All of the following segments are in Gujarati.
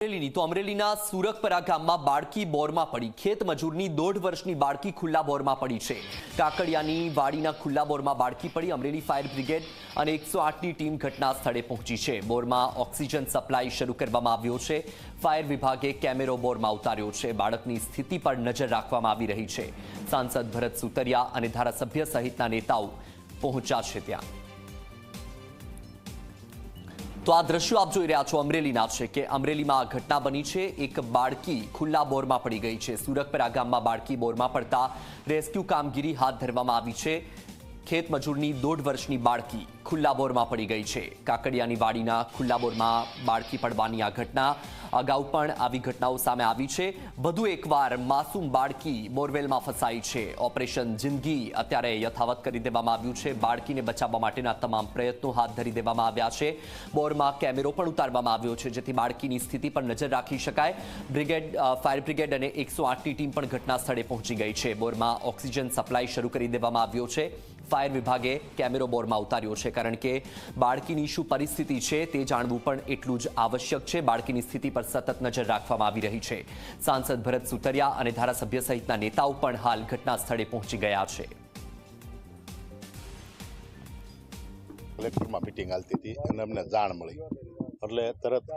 અમરેલીની તો અમરેલીના સુરકપરા ગામમાં બાળકી બોરમાં પડી. ખેત મજૂરની 1.5 વર્ષની બાળકી ખુલ્લા બોરમાં પડી છે. કાકડિયાની વાડીના ખુલ્લા બોરમાં બાળકી પડી. અમરેલી ફાયર બ્રિગેડ અને 108ની ટીમ ઘટના સ્થળે પહોંચી છે. બોરમાં ઓક્સિજન સપ્લાય શરૂ કરવામાં આવ્યો છે. ફાયર વિભાગે કેમેરો બોરમાં ઉતાર્યો છે. બાળકની સ્થિતિ પર નજર રાખવામાં આવી રહી છે. સાંસદ ભરત સુતરિયા અને ધારાસભ્ય સહિતના નેતાઓ પહોંચ્યા છે ત્યાં. તો આ દ્રશ્યો આપ જોઈ રહ્યા છો અમરેલીના છે કે અમરેલીમાં આ ઘટના બની છે. એક બાળકી ખુલ્લા બોરમાં પડી ગઈ છે. સુરકપરા ગામમાં બાળકી બોરમાં પડતા રેસ્ક્યુ કામગીરી હાથ ધરવામાં આવી છે. ખેત મજૂરની 1.5 વર્ષની બાળકી ખુલ્લા બોરમાં પડી ગઈ છે. કાકડિયાની વાડીના ખુલ્લા બોરમાં બાળકી પડવાની આ ઘટના અગાઉ પણ આવી ઘટનાઓ સામે આવી છે. વધુ એકવાર માસૂમ બાળકી બોરવેલમાં ફસાઈ છે. ઓપરેશન જિંદગી અત્યારે યથાવત કરી દેવામાં આવ્યું છે. બાળકીને બચાવવા માટેના તમામ પ્રયત્નો હાથ ધરી દેવામાં આવ્યા છે. બોરમાં કેમેરો પણ ઉતારવામાં આવ્યો છે જેથી બાળકીની સ્થિતિ પર નજર રાખી શકાય. ફાયર બ્રિગેડ અને 108ની ટીમ પણ ઘટના સ્થળે પહોંચી ગઈ છે. બોરમાં ઓક્સિજન સપ્લાય શરૂ કરી દેવામાં આવ્યો છે. ફાયર વિભાગે કેમેરો બોરમાં ઉતાર્યો છે કારણ કે બાળકીની શું પરિસ્થિતિ છે તે જાણવું પણ એટલું જ આવશ્યક છે. બાળકીની સ્થિતિ પર સતત નજર રાખવામાં આવી રહી છે. સાંસદ ભરત સુતરિયા અને ધારાસભ્ય સહિતના નેતાઓ પણ હાલ ઘટના સ્થળે પહોંચી ગયા છે. કલેક્ટરમાં મિટિંગ હાલતી હતી અને અમને જાણ મળી એટલે તરત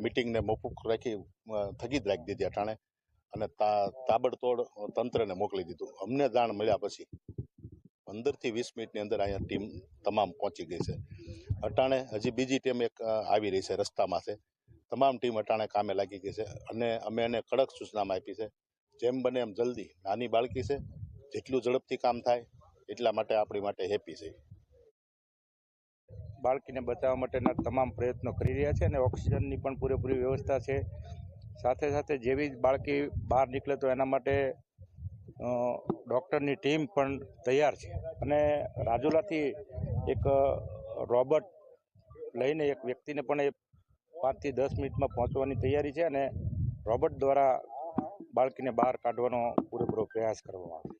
મિટિંગને મોકૂફ રાખી સ્થગિત રાખી દીધી અટાણે અને તાબડતોડ તંત્રને મોકલી દીધું. અમને જાણ મળ્યા પછી 15થી 20 મિનિટની અંદર અહીંયા ટીમ તમામ પહોંચી ગઈ છે. અટાણે હજી બીજી ટીમ એક આવી રહી છે, રસ્તામાં છે. તમામ ટીમ અટાણે કામે લાગી ગઈ છે અને અમે એને કડક સૂચનામાં આપી છે જેમ બને એમ જલ્દી. નાની બાળકી છે, જેટલું ઝડપથી કામ થાય એટલા માટે આપણી માટે હેપી છે. બાળકીને બચાવવા માટેના તમામ પ્રયત્નો કરી રહ્યા છે અને ઓક્સિજનની પણ પૂરેપૂરી વ્યવસ્થા છે. સાથે સાથે જેવી જ બાળકી બહાર નીકળે તો એના માટે ડૉક્ટરની ટીમ પણ તૈયાર છે અને રાજુલાથી એક રોબોટ લઈને એક વ્યક્તિને પણ 5 થી 10 મિનિટમાં પહોંચવાની તૈયારી છે અને રોબોટ દ્વારા બાળકીને બહાર કાઢવાનો પૂરેપૂરો પ્રયાસ કરવામાં આવશે.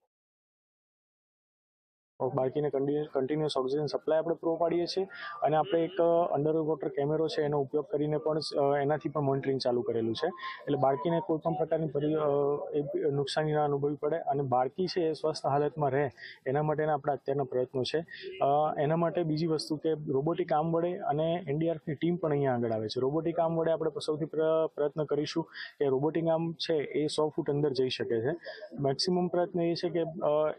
બાળકીને કન્ટિન્યુઅસ ઓક્સિજન સપ્લાય આપણે પૂરો પાડીએ છીએ અને આપણે એક અંડર વોટર કેમેરો છે એનો ઉપયોગ કરીને પણ એનાથી પણ મોનિટરિંગ ચાલુ કરેલું છે. એટલે બાળકીને કોઈ પણ પ્રકારની નુકસાની ના અનુભવવી પડે અને બાળકી છે એ સ્વસ્થ હાલતમાં રહે એના માટેના આપણા અત્યારના પ્રયત્નો છે. એના માટે બીજી વસ્તુ કે રોબોટિક આર્મ વડે અને એનડીઆરએફની ટીમ પણ અહીંયા આગળ આવે છે. રોબોટિક આર્મ વડે આપણે સૌથી પ્રયત્ન કરીશું કે રોબોટિક આર્મ છે એ 100 ફૂટ અંદર જઈ શકે છે. મેક્સિમમ પ્રયત્ન એ છે કે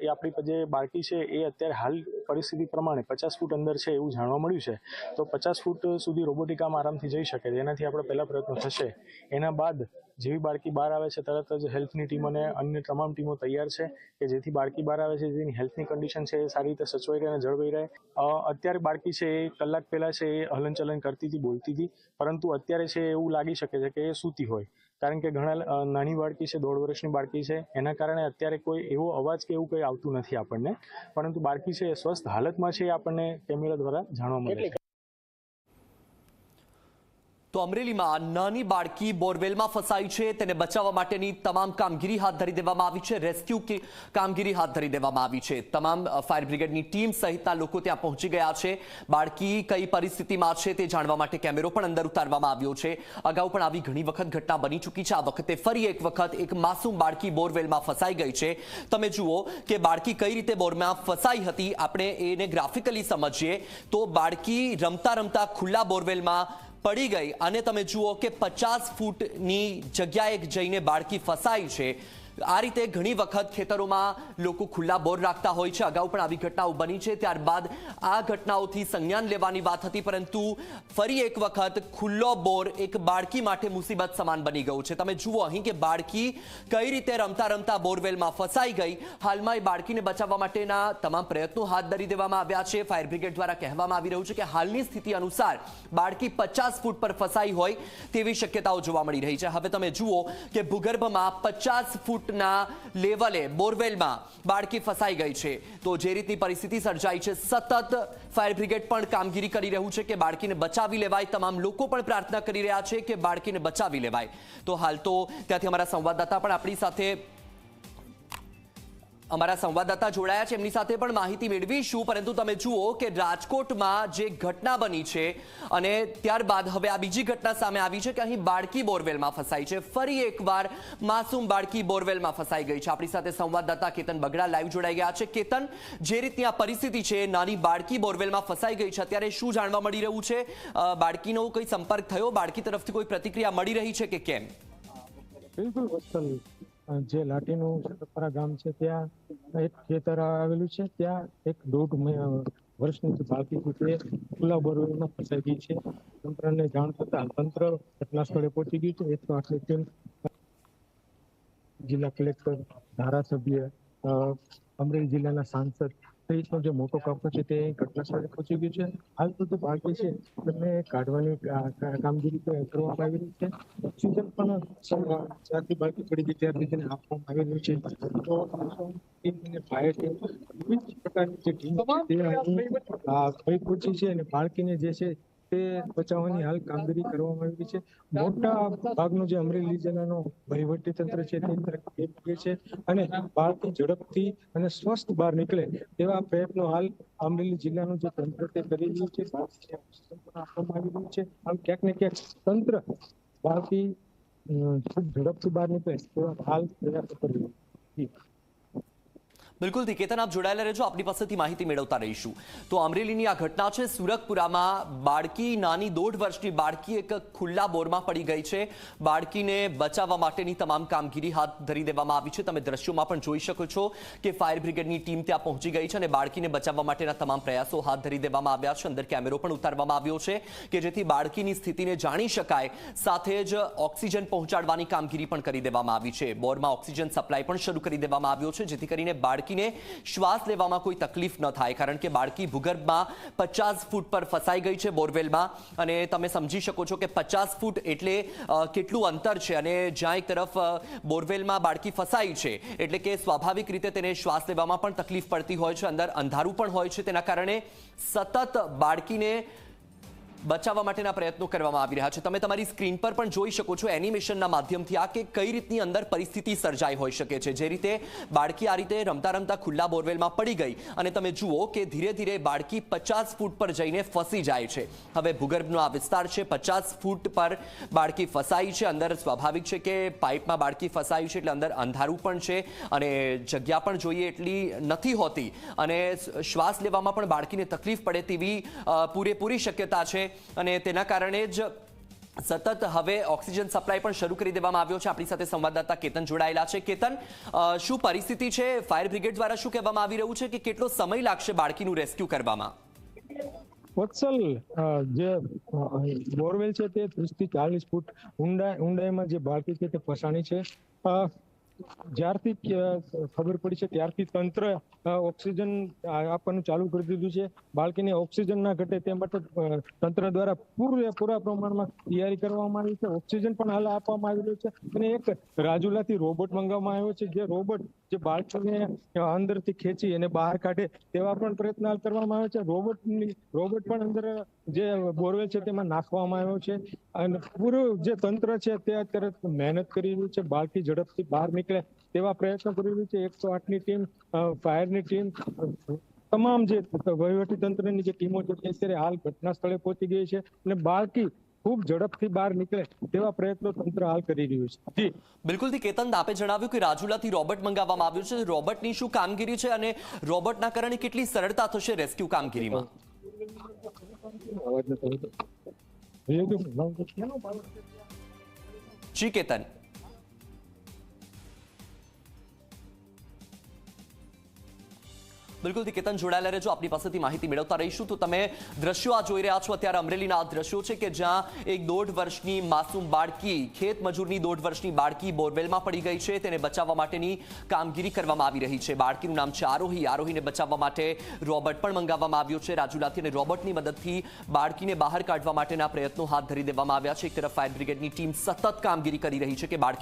એ આપણી જે બાળકી છે એ અત્યારે હાલ પરિસ્થિતિ પ્રમાણે 50 ફૂટ અંદર છે એવું જાણવા મળ્યું છે. તો 50 ફૂટ સુધી રોબોટિક આર્મ આરામથી જઈ શકે છે. એનાથી આપણે પહેલા પ્રયત્નો થશે. એના બાદ જેવી બાળકી બહાર આવે છે તરત જ હેલ્થની ટીમ અને અન્ય તમામ ટીમો તૈયાર છે કે જેથી બાળકી બહાર આવે છે જેની હેલ્થની કન્ડિશન છે એ સારી રીતે સચવાઈ રહે અને જળવાઈ રહે. અત્યારે બાળકી છે એ કલાક પહેલાં છે એ હલનચલન કરતી હતી, બોલતી હતી, પરંતુ અત્યારે છે એવું લાગી શકે છે કે એ સૂતી હોય કારણ કે ઘણા નાની બાળકી છે, 1.5 વર્ષની બાળકી છે. એના કારણે અત્યારે કોઈ એવો અવાજ કે એવું કંઈ આવતું નથી આપણને, પરંતુ બાળકી છે એ સ્વસ્થ હાલતમાં છે એ આપણને કેમેરા દ્વારા જાણવા મળે છે. તો અમરેલીમાં નાની બાળકી બોરવેલમાં ફસાઈ છે. તેને બચાવવા માટેની તમામ કામગીરી હાથ ધરી દેવામાં આવી છે. રેસ્ક્યુ કામગીરી હાથ ધરી દેવામાં આવી છે. તમામ ફાયર બ્રિગેડની ટીમ સહિતના લોકો ત્યાં પહોંચી ગયા છે. બાળકી કઈ પરિસ્થિતિમાં છે તે જાણવા માટે કેમેરો પણ અંદર ઉતારવામાં આવ્યો છે. અગાઉ પણ આવી ઘણી વખત ઘટના બની ચૂકી છે. આ વખતે ફરી એક વખત એક માસૂમ બાળકી બોરવેલમાં ફસાઈ ગઈ છે. તમે જુઓ કે બાળકી કઈ રીતે બોરમાં ફસાઈ હતી. આપણે એને ગ્રાફિકલી સમજીએ તો બાળકી રમતા રમતા ખુલ્લા બોરવેલમાં પડી ગઈ અને તમે જુઓ કે 50 ફૂટની જગ્યાએ જઈને બાળકી ફસાઈ છે. આ રીતે ઘણી વખત ખેતરોમાં લોકો ખુલ્લા બોર રાખતા હોય છે. અગાઉ પણ આવી ઘટનાઓ બની છે. ત્યારબાદ આ ઘટનાઓથી સંજ્ઞાન લેવાની વાત હતી, પરંતુ ફરી એક વખત ખુલ્લો બોર એક બાળકી માટે મુસીબત સમાન બની ગયું છે. તમે જુઓ અહીં કે બાળકી કઈ રીતે રમતા રમતા બોરવેલમાં ફસાઈ ગઈ. હાલમાં એ બાળકીને બચાવવા માટેના તમામ પ્રયત્નો હાથ ધરી દેવામાં આવ્યા છે. ફાયર બ્રિગેડ દ્વારા કહેવામાં આવી રહ્યું છે કે હાલની સ્થિતિ અનુસાર બાળકી 50 ફૂટ પર ફસાઈ હોય તેવી શક્યતાઓ જોવા મળી રહી છે. હવે તમે જુઓ કે ભૂગર્ભમાં 50 ફૂટ ના લેવલે બોરવેલમાં બાળકી ફસાઈ ગઈ છે. તો જે રીતની પરિસ્થિતિ સર્જાઈ છે, સતત ફાયર બ્રિગેડ પણ કામગીરી કરી રહ્યું છે કે બાળકીને બચાવી લેવાય. તમામ લોકો પણ પ્રાર્થના કરી રહ્યા છે કે બાળકીને બચાવી લેવાય. તો હાલ તો ત્યાંથી અમારા સંવાદદાતા પણ આપણી સાથે અમારા સંવાદદાતા જોડાયા છે, એમની સાથે પણ માહિતી મેળવીશું, પરંતુ તમે જુઓ કે રાજકોટમાં જે ઘટના બની છે અને ત્યારબાદ હવે આ બીજી ઘટના સામે આવી છે કે અહીં બાળકી બોરવેલમાં ફસાઈ છે. ફરી એકવાર માસૂમ બાળકી બોરવેલમાં ફસાઈ ગઈ છે. આપણી સાથે સંવાદદાતા કેતન બગડા લાઈવ જોડાઈ ગયા છે. કેતન, જે રીતની આ પરિસ્થિતિ છે, નાની બાળકી બોરવેલમાં ફસાઈ ગઈ છે, અત્યારે શું જાણવા મળી રહ્યું છે? બાળકીનો કોઈ સંપર્ક થયો? બાળકી તરફથી કોઈ પ્રતિક્રિયા મળી રહી છે કે કેમ? બિલકુલ વત્સલ, જે લાઠીનું સતપરા ગામ છે ત્યાં એક ખેતર આવેલું છે. ત્યાં એક 1.5 વર્ષની જે બાળકી છે તે ખુલ્લા બોરવેલમાં ફસાઈ ગઈ છે. તંત્રને જાણ થતા તંત્ર ઘટના સ્થળે પહોંચી ગયું છે. 108ની ટીમ, જિલ્લા કલેક્ટર, ધારાસભ્ય, અમરેલી જિલ્લાના સાંસદ સહિતનો જે મોટો કાફલો છે તે ઘટના સ્થળે પહોંચી ગયું છે. હાલ તો જે બાળકી છે તેમને કાઢવાની કામગીરી કરવામાં આવી રહી છે. ઓક્સિજન પણ જ્યારથી બાળકી પડી ગઈ ત્યારથી તેને આપવામાં આવી રહ્યું છે. તો ટીમ અને ફાયર ટીમ વિવિધ પ્રકારની જે ટીમ છે તે અહીં પહોંચી છે અને બાળકીને જે છે તે બચાવવાની હાલ કામગીરી કરવામાં આવી છે. મોટા ભાગનું જે અમરેલી જિલ્લાનો વહીવટી તંત્ર છે તે છે અને બાળકી ઝડપથી અને સ્વસ્થ બહાર નીકળે તેવા પ્રયત્નો હાલ અમરેલી જિલ્લાનું જે તંત્ર તે કરી રહ્યું છે. આપવામાં આવી રહ્યું છે. હાલ ક્યાંક ને ક્યાંક તંત્ર બાળકી ખૂબ ઝડપથી બહાર નીકળે તેવા હાલ પ્રયાસો કરી રહ્યું છે. બિલકુલ થી કેતન, આપ જોડાયેલા રહેજો, આપણી પાસેથી માહિતી મેળવતા રહીશું. તો અમરેલીની આ ઘટના છે. સુરતપુરામાં બાળકી, નાની 1.5 વર્ષની બાળકી એક ખુલ્લા બોરમાં પડી ગઈ છે. બાળકીને બચાવવા માટેની તમામ કામગીરી હાથ ધરી દેવામાં આવી છે. તમે દ્રશ્યોમાં પણ જોઈ શકો છો કે ફાયર બ્રિગેડની ટીમ ત્યાં પહોંચી ગઈ છે અને બાળકીને બચાવવા માટેના તમામ પ્રયાસો હાથ ધરી દેવામાં આવ્યા છે. અંદર કેમેરો પણ ઉતારવામાં આવ્યો છે કે જેથી બાળકીની સ્થિતિને જાણી શકાય. સાથે જ ઓક્સિજન પહોંચાડવાની કામગીરી પણ કરી દેવામાં આવી છે. બોરમાં ઓક્સિજન સપ્લાય પણ શરૂ કરી દેવામાં આવ્યો છે જેથી કરીને બાળકી શ્વાસ લેવામાં કોઈ તકલીફ ન થાય, કારણ કે બાળકી ભૂગર્ભમાં 50 ફૂટ પર ફસાઈ ગઈ છે બોરવેલમાં. અને તમે સમજી શકો છો કે 50 ફૂટ એટલે કેટલું અંતર છે અને જ્યાં એક તરફ બોરવેલમાં બાળકી ફસાઈ છે એટલે કે સ્વાભાવિક રીતે તેને શ્વાસ લેવામાં પણ તકલીફ પડતી હોય છે. અંદર અંધારું પણ હોય છે, તેના કારણે સતત બાળકીને બચાવવા માટેના પ્રયત્નો કરવામાં આવી રહ્યા છે. તમે તમારી સ્ક્રીન પર પણ જોઈ શકો છો એનિમેશનના માધ્યમથી આ કે કઈ રીતની અંદર પરિસ્થિતિ સર્જાઈ હોઈ શકે છે. જે રીતે બાળકી આ રીતે રમતા રમતા ખુલ્લા બોરવેલમાં પડી ગઈ અને તમે જુઓ કે ધીરે ધીરે બાળકી 50 ફૂટ પર જઈને ફસી જાય છે. હવે ભૂગર્ભનો આ વિસ્તાર છે, 50 ફૂટ પર બાળકી ફસાઈ છે. અંદર સ્વાભાવિક છે કે પાઇપમાં બાળકી ફસાઈ છે એટલે અંદર અંધારું પણ છે અને જગ્યા પણ જોઈએ એટલી નથી હોતી અને શ્વાસ લેવામાં પણ બાળકીને તકલીફ પડે તેવી પૂરેપૂરી શક્યતા છે. અને તેના કારણે જ સતત હવે ઓક્સિજન સપ્લાય પણ શરૂ કરી દેવામાં આવ્યો છે. આપણી સાથે સંવાદદાતા કેતન જોડાયેલા છે. કેતન, શું પરિસ્થિતિ છે? ફાયર બ્રિગેડ દ્વારા શું કહેવામાં આવી રહ્યું છે કે કેટલો સમય લાગશે બાળકીનું રેસ્ક્યુ કરવામાં? વત્સલ, જે બોરવેલ છે તે 30 થી 40 ફૂટ ઊંડાઈમાં જે બાળકી છે તે ફસાણી છે. જ્યારથી ખબર પડી છે ત્યારથી તંત્ર ઓક્સિજન આપવાનું ચાલુ કરી દીધું છે. બાળકીને ઓક્સિજન ના ઘટે તે માટે તંત્ર દ્વારા પૂરા પ્રમાણમાં તૈયારી કરવામાં આવી છે. ઓક્સિજન પણ હાલ આપવામાં આવી રહ્યું છે અને એક રાજુલાથી રોબોટ મંગાવવામાં આવ્યો છે. જે રોબોટ જે બાળકીને અંદરથી ખેંચી અને બહાર કાઢે તેવા પણ પ્રયત્ન કરવામાં આવે છે. રોબોટ પણ અંદર જે બોરવેલ છે તેમાં નાખવામાં આવ્યો છે અને પૂરું જે તંત્ર છે તે અત્યારે મહેનત કરી રહ્યું છે. બાળકી ઝડપથી બહાર નીકળે તેવા પ્રયત્નો કરી રહ્યું છે. 108ની ટીમ, ફાયરની ટીમ, તમામ જે વહીવટી તંત્રની જે ટીમો છે અત્યારે હાલ ઘટના સ્થળે પહોંચી ગઈ છે અને બાળકી ખૂબ ઝડપથી બહાર નીકળે તેવા પ્રયત્નો તંત્ર હાલ કરી રહ્યું છે. જી બિલકુલ થી કેતન, આપે જણાવ્યું કે રાજુલાથી રોબોટ મંગાવવામાં આવ્યું છે. રોબોટની શું કામગીરી છે અને રોબોટના કારણે કેટલી સરળતા થશે રેસ્ક્યુ કામગીરીમાં? જી કેતન. બિલકુલ કેતન, જોડાયેલા રહેજો, આપણી પાસેથી માહિતી મેળવતા રહીશું. તો તમે દ્રશ્યો આ જોઈ રહ્યા છો અત્યારે અમરેલીના આ દ્રશ્યો છે કે જ્યાં એક 1.5 વર્ષની માસૂમ બાળકી, ખેત મજૂરની 1.5 વર્ષની બાળકી બોરવેલમાં પડી ગઈ છે. તેને બચાવવા માટેની કામગીરી કરવામાં આવી રહી છે. બાળકીનું નામ છે આરોહી. આરોહીને બચાવવા માટે રોબોટ પણ મંગાવવામાં આવ્યો છે રાજુલાથી અને રોબોટની મદદથી બાળકીને બહાર કાઢવા માટેના પ્રયત્નો હાથ ધરી દેવામાં આવ્યા છે. એક તરફ ફાયર બ્રિગેડની ટીમ સતત કામગીરી કરી રહી છે કે બાળકી